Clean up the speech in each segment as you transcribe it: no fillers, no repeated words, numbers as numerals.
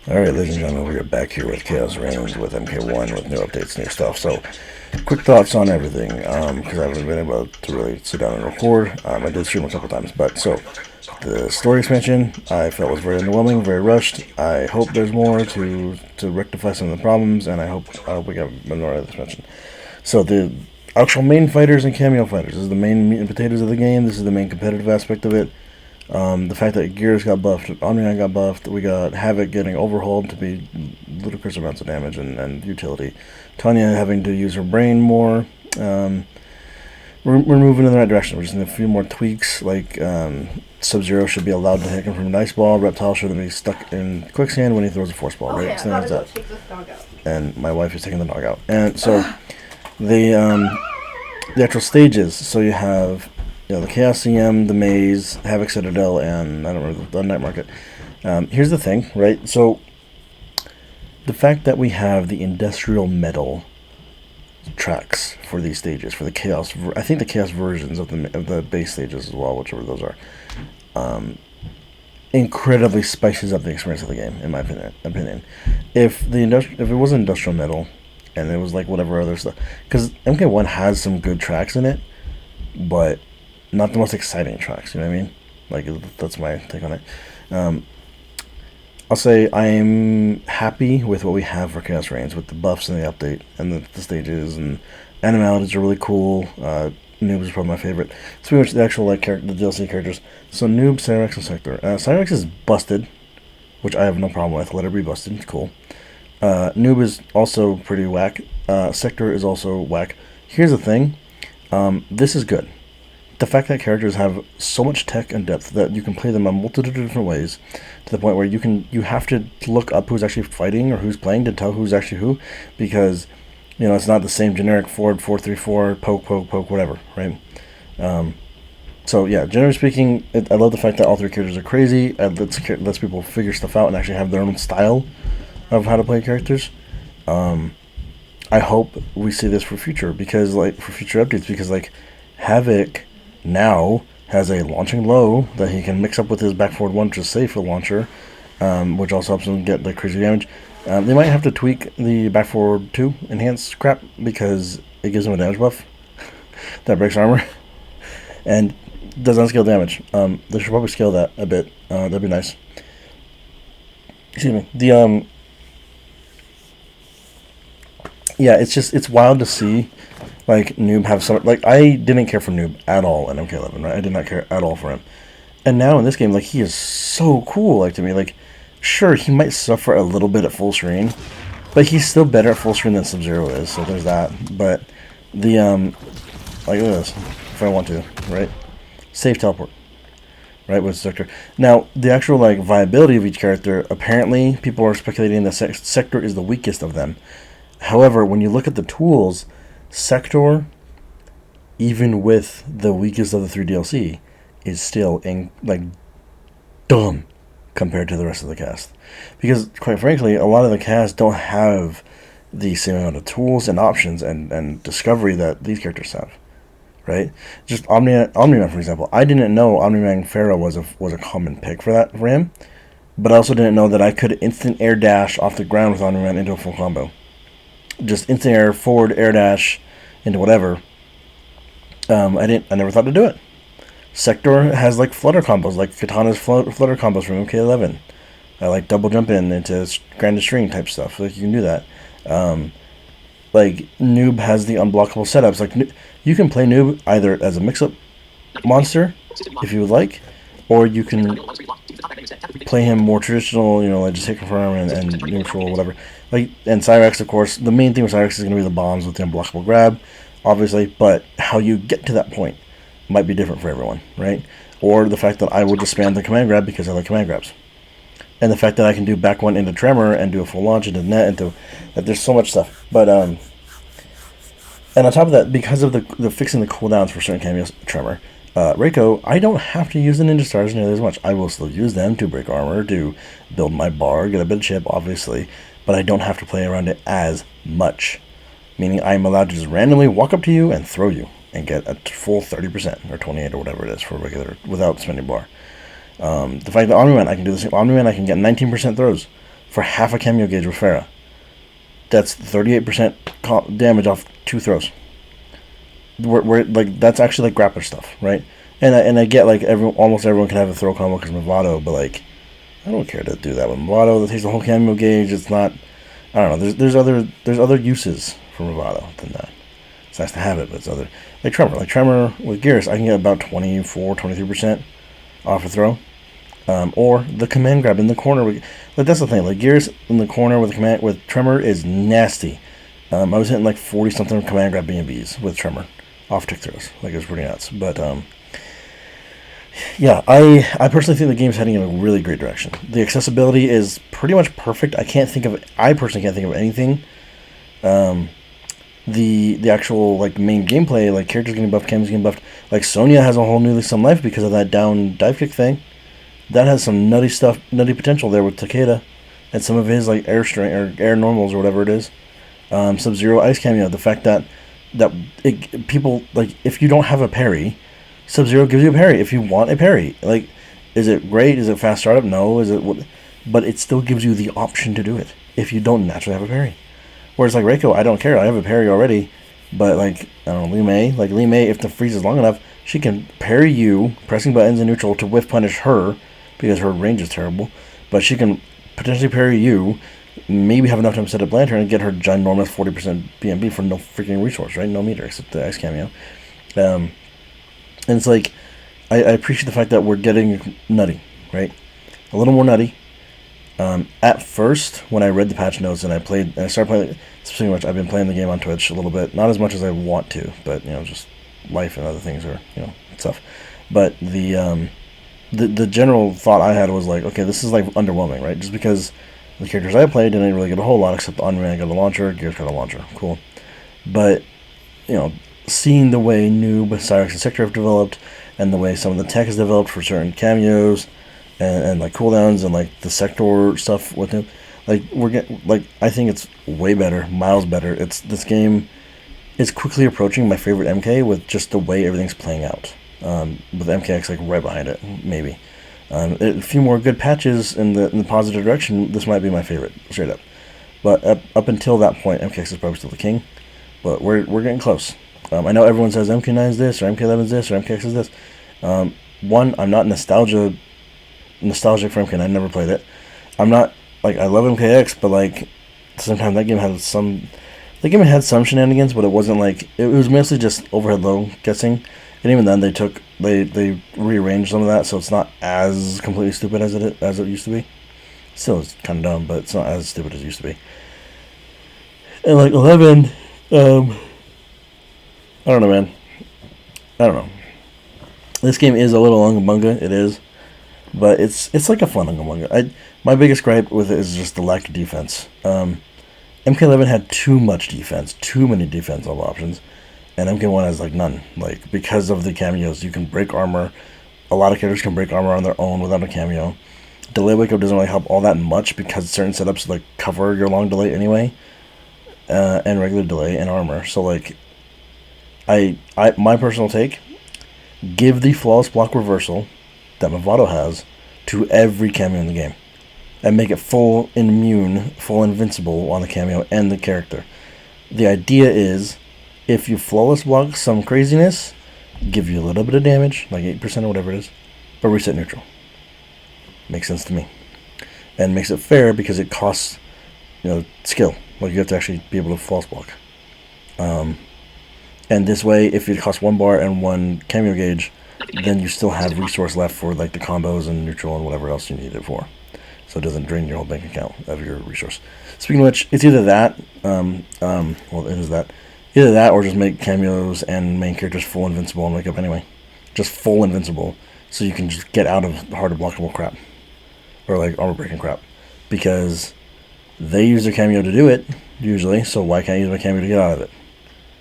Alright, ladies and gentlemen, we are back here with Chaos Reigns with MK1 with new updates, new stuff. So, quick thoughts on everything, because I haven't been able to really sit down and record. I did stream a couple times, but so, the story expansion I felt was very underwhelming, very rushed. I hope there's more to rectify some of the problems, and I hope we get more of the expansion. So, the actual main fighters and cameo fighters. This is the main meat and potatoes of the game. This is the main competitive aspect of it. The fact that Gears got buffed, Omniman got buffed, we got Havoc getting overhauled to be ludicrous amounts of damage and utility. Tanya having to use her brain more. We're moving in the right direction. We're just in a few more tweaks, like Sub-Zero should be allowed to hit him from an ice ball. Reptile shouldn't be stuck in quicksand when he throws a force ball, right? Yeah, Something like that. take this dog out. And my wife is taking the dog out. And so the actual stages. So you have the Chaos CM, the Maze, Havoc Citadel, and I don't remember the Night Market. Here's the thing, right? So the fact that we have the industrial metal tracks for these stages, for the Chaos, I think the Chaos versions of the base stages as well, whichever those are, incredibly spices up the experience of the game, in my opinion. If it wasn't industrial metal, and it was like whatever other stuff, because MK1 has some good tracks in it, but not the most exciting tracks. You know what I mean? Like, that's my take on it. I'll say I'm happy with what we have for Chaos Reigns, with the buffs and the update and the stages, and animalities are really cool. Noob is probably my favorite. So pretty much the actual the DLC characters. So Noob, Cyrex, and Sector. Cyrex is busted, which I have no problem with. Let her be busted. It's cool. Noob is also pretty whack. Sector is also whack. Here's the thing. This is good. The fact that characters have so much tech and depth that you can play them a multitude of different ways, to the point where you have to look up who's actually fighting or who's playing to tell who's actually who, because it's not the same generic Ford 434 poke whatever, right? So yeah, generally speaking, I love the fact that all three characters are crazy. It lets people figure stuff out and actually have their own style of how to play characters. I hope we see this for future updates, because Havoc now has a launching low that he can mix up with his back forward one, which is safe for launcher, which also helps him get the crazy damage. They might have to tweak the back forward 2 enhanced crap, because it gives him a damage buff that breaks armor and does unscale damage. They should probably scale that a bit. That'd be nice. Excuse me. Yeah, it's wild to see Noob have some, I didn't care for Noob at all in MK11, right? I did not care at all for him. And now in this game, he is so cool, to me. Sure, he might suffer a little bit at full screen, but he's still better at full screen than Sub-Zero is, so there's that. But look at this, if I want to, right? Safe teleport, right, with Sector. Now, the actual, viability of each character, apparently, people are speculating that Sector is the weakest of them. However, when you look at the tools, Sector, even with the weakest of the 3 DLC, is still dumb compared to the rest of the cast. Because, quite frankly, a lot of the cast don't have the same amount of tools and options and discovery that these characters have, right? Just Omni-Man, for example. I didn't know Omni-Man Pharaoh was a common pick for him, but I also didn't know that I could instant air dash off the ground with Omni-Man into a full combo. Just instant air, forward, air dash, into whatever. I never thought to do it. Sector has flutter combos, Katana's flutter combos from MK11. I double jump into Grand String type stuff. You can do that. Noob has the unblockable setups. You can play Noob either as a mix-up monster, if you would like, or you can play him more traditional, just hit confirm and neutral, whatever. And Cyrex, of course, the main thing with Cyrex is going to be the bombs with the unblockable grab, obviously, but how you get to that point might be different for everyone, right? Or the fact that I will just spam the command grab because I like command grabs. And the fact that I can do back one into Tremor and do a full launch into net, there's so much stuff. But, and on top of that, because of the fixing the cooldowns for certain cameos, Tremor, Reiko, I don't have to use the Ninja Stars nearly as much. I will still use them to break armor, to build my bar, get a bit of chip, obviously, but I don't have to play around it as much. Meaning I'm allowed to just randomly walk up to you and throw you and get a full 30% or 28 or whatever it is for regular without spending bar. The fact that Omni-Man, I can do the same. Omni-Man, I can get 19% throws for half a cameo gauge with Farah. That's 38% damage off 2 throws. Where like that's actually like grappler stuff, right? And I get like almost everyone can have a throw combo because of Movado, but like I don't care to do that with Movado. That takes the whole cameo gauge. It's not. I don't know. There's other uses for Movado than that. It's nice to have it, but it's other like Tremor. Like Tremor with Gears, I can get about 23% off a throw. Or the command grab in the corner. Like that's the thing. Like Gears in the corner with Tremor is nasty. I was hitting like 40 something command grab B&Bs with Tremor off tick throws. Like it was pretty nuts. But yeah, I personally think the game's heading in a really great direction. The accessibility is pretty much perfect. I personally can't think of anything. The actual like main gameplay, like characters getting buffed, cams getting buffed. Like Sonya has a whole new lease on life because of that down dive kick thing. That has some nutty potential there with Takeda, and some of his like air strength or air normals or whatever it is. Sub-Zero ice cameo. The fact that people like if you don't have a parry, Sub-Zero gives you a parry. If you want a parry, like is it great? Is it fast startup? No. Is it? But it still gives you the option to do it if you don't naturally have a parry. Whereas like Reiko, I don't care. I have a parry already. But like I don't know, Li Mei, if the freeze is long enough, she can parry you pressing buttons in neutral to whiff punish her because her range is terrible. But she can potentially parry you. Maybe have enough time to set up Lantern and get her ginormous 40% BMB for no freaking resource, right? No meter except the Ice cameo. And it's like, I appreciate the fact that we're getting nutty, right? A little more nutty. At first, when I read the patch notes and I started playing, pretty much I've been playing the game on Twitch a little bit, not as much as I want to, but just life and other things are stuff. But the general thought I had was like, okay, this is like underwhelming, right? Just because the characters I played didn't really get a whole lot, except Unreal got a launcher, Gears got a launcher, cool. But seeing the way Noob, Cyrex, and Sector have developed, and the way some of the tech is developed for certain cameos, and like cooldowns and like the Sector stuff with him, like we're getting like I think it's way better, miles better. This game is quickly approaching my favorite MK with just the way everything's playing out. With MKX like right behind it, maybe. A few more good patches in the positive direction, this might be my favorite, straight up. But up until that point, MKX is probably still the king. But we're getting close. I know everyone says MK9 is this, or MK11 is this, or MKX is this. One, I'm not nostalgic for MK9, I never played it. I'm not, like, I love MKX, but, like, sometimes that game had some shenanigans, but it wasn't, like, it was mostly just overhead low guessing. And even then, they rearranged some of that, so it's not as completely stupid as it used to be. Still, it's kind of dumb, but it's not as stupid as it used to be. And like 11, I don't know, man. I don't know. This game is a little unga-bunga, it is, but it's like a fun unga-bunga. My biggest gripe with it is just the lack of defense. MK11 had too much defense, too many defensive options. And MK1 has like none. Like because of the cameos, you can break armor. A lot of characters can break armor on their own without a cameo. Delay wake up doesn't really help all that much because certain setups like cover your long delay anyway, and regular delay and armor. So like, my personal take, give the flawless block reversal that Movado has to every cameo in the game, and make it full immune, full invincible on the cameo and the character. The idea is, if you flawless block some craziness, give you a little bit of damage, like 8% or whatever it is, but reset neutral. Makes sense to me. And makes it fair because it costs, skill. Like you have to actually be able to flawless block. And this way, if it costs 1 bar and 1 cameo gauge, then you still have resource left for like the combos and neutral and whatever else you need it for. So it doesn't drain your whole bank account of your resource. Speaking of which, it's either that, it is that. Either that or just make cameos and main characters full invincible and wake up anyway. Just full invincible. So you can just get out of harder blockable crap. Or like armor breaking crap. Because they use their cameo to do it, usually, so why can't I use my cameo to get out of it?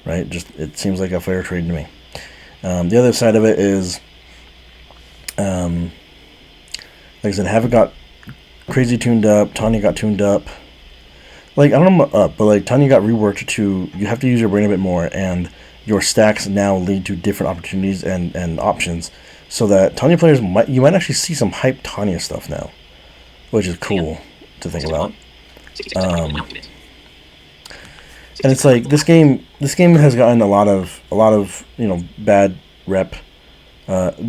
Right? It seems like a fair trade to me. The other side of it is, like I said, Havoc got crazy tuned up, Tanya got tuned up. Like, I don't know but like, Tanya got reworked to, you have to use your brain a bit more, and your stacks now lead to different opportunities and options, so that Tanya players you might actually see some hype Tanya stuff now, which is cool to think about. Um, and it's like this game has gotten a lot of bad rep.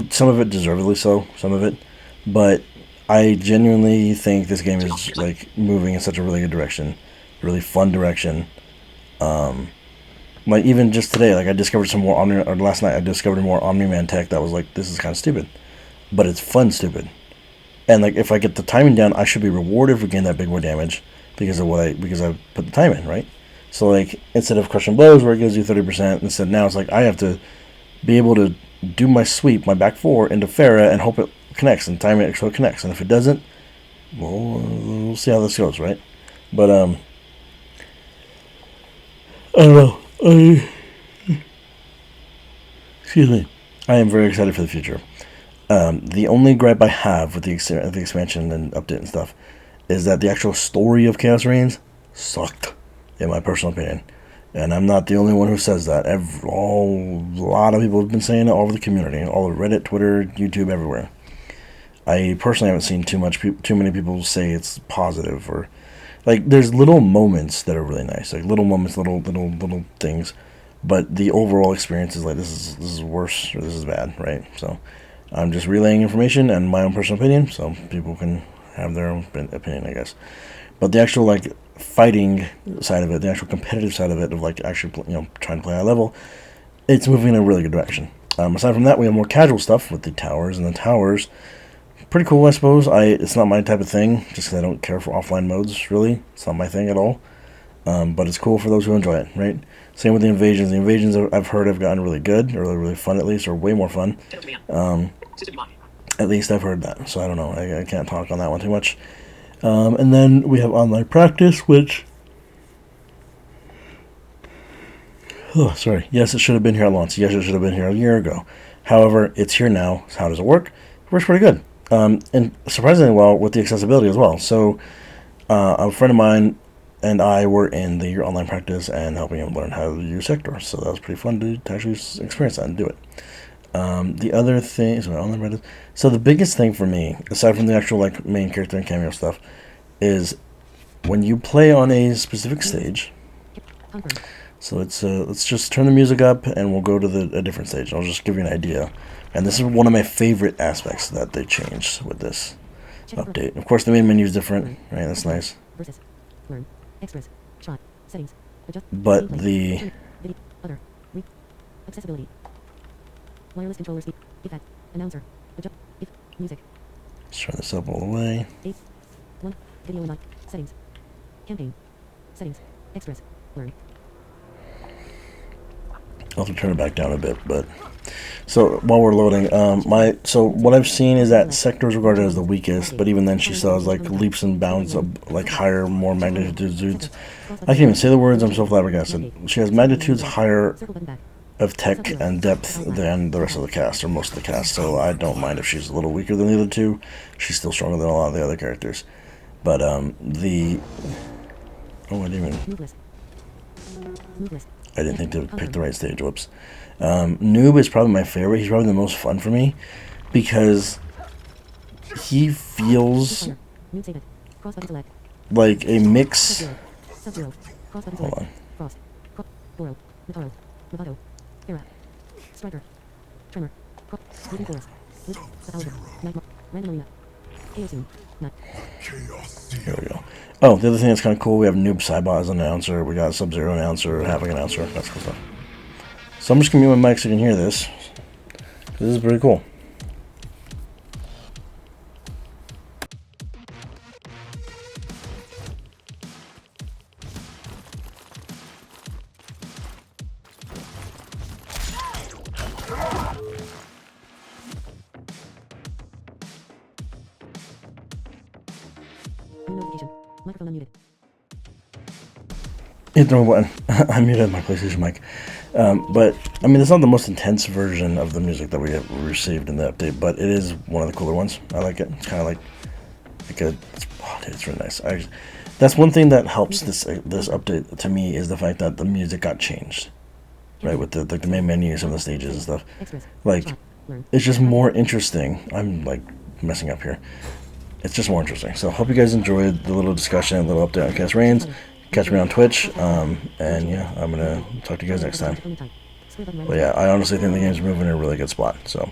Some of it deservedly so, some of it, but I genuinely think this game is like moving in such a really good direction, really fun direction. Um, like even just today, like I discovered some more Omni, or last night I discovered more Omni Man tech that was like, this is kind of stupid, but it's fun stupid. And like if I get the timing down, I should be rewarded for getting that big more damage because I put the time in, right. So like instead of crushing blows where it gives you 30%, instead now it's like I have to be able to do my sweep, my back four into Farah and hope it connects and time it so it connects. And if it doesn't, well, we'll see how this goes, right. But I don't know. Excuse me. I am very excited for the future. The only gripe I have with the expansion and update and stuff is that the actual story of Chaos Reigns sucked, in my personal opinion. And I'm not the only one who says that. A lot of people have been saying it all over the community, all over Reddit, Twitter, YouTube, everywhere. I personally haven't seen too many people say it's positive or like. There's little moments that are really nice, like little moments, little things, but the overall experience is like this is worse or this is bad, right? So I'm just relaying information and my own personal opinion, so people can have their own opinion, I guess. But the actual like fighting side of it, the actual competitive side of it, of like actually trying to play high level, it's moving in a really good direction. Aside from that, we have more casual stuff with the towers, and the towers pretty cool, I suppose. It's not my type of thing, just because I don't care for offline modes. Really, it's not my thing at all. But it's cool for those who enjoy it, right? Same with the invasions. The invasions I've heard have gotten really good, or really fun at least, or way more fun. Um, at least I've heard that. So I don't know. I can't talk on that one too much. And then we have online practice, which, oh, sorry. Yes, it should have been here at launch. Yes, it should have been here a year ago. However, it's here now. So how does it work? It works pretty good. And surprisingly well with the accessibility as well. So a friend of mine and I were in the online practice and helping him learn how to use Sector. So that was pretty fun to actually experience that and do it. The other thing, so the biggest thing for me, aside from the actual like main character and cameo stuff, is when you play on a specific stage. So let's just turn the music up and we'll go to a different stage. I'll just give you an idea. And this is one of my favorite aspects that they changed with this update. Of course, the main menu is different, right? That's nice. But the accessibility. Wireless controller speed. Effect. Announcer. Adjust. If. Music. Let's turn this up all the way. 1. Video and settings. Campaign. Settings. Extras. Learn. I'll have to turn it back down a bit, but so while we're loading, what I've seen is that Sector is regarded as the weakest, but even then she still has like leaps and bounds of like higher, more magnitudes. I can't even say the words. I'm so flabbergasted. She has magnitudes higher of tech and depth than the rest of the cast, or most of the cast, so I don't mind if she's a little weaker than the other two. She's still stronger than a lot of the other characters. But I didn't think to pick the right stage, whoops. Noob is probably my favorite. He's probably the most fun for me, because he feels like a mix. Hold on. Striker. Tremor. Moving forest. Random arena. Here we go. Oh, the other thing that's kind of cool, we have Noob Saibot as an announcer. We got Sub-Zero announcer, Havoc announcer. That's cool stuff. So I'm just going to mute my mic so you can hear this. This is pretty cool. Notification. Microphone unmuted. Hit the wrong button. I muted my PlayStation mic. But, I mean, it's not the most intense version of the music that we have received in the update, but it is one of the cooler ones. I like it. It's kind of like it's really nice. That's one thing that helps this update to me, is the fact that the music got changed. Right, with the main menus of the stages and stuff. Like, it's just more interesting. I'm, like, messing up here. it's just more interesting. So hope you guys enjoyed the little discussion, a little update on Cast Reigns. Catch me on Twitch, and yeah, I'm gonna talk to you guys next time. But yeah, I honestly think the game's moving in a really good spot. So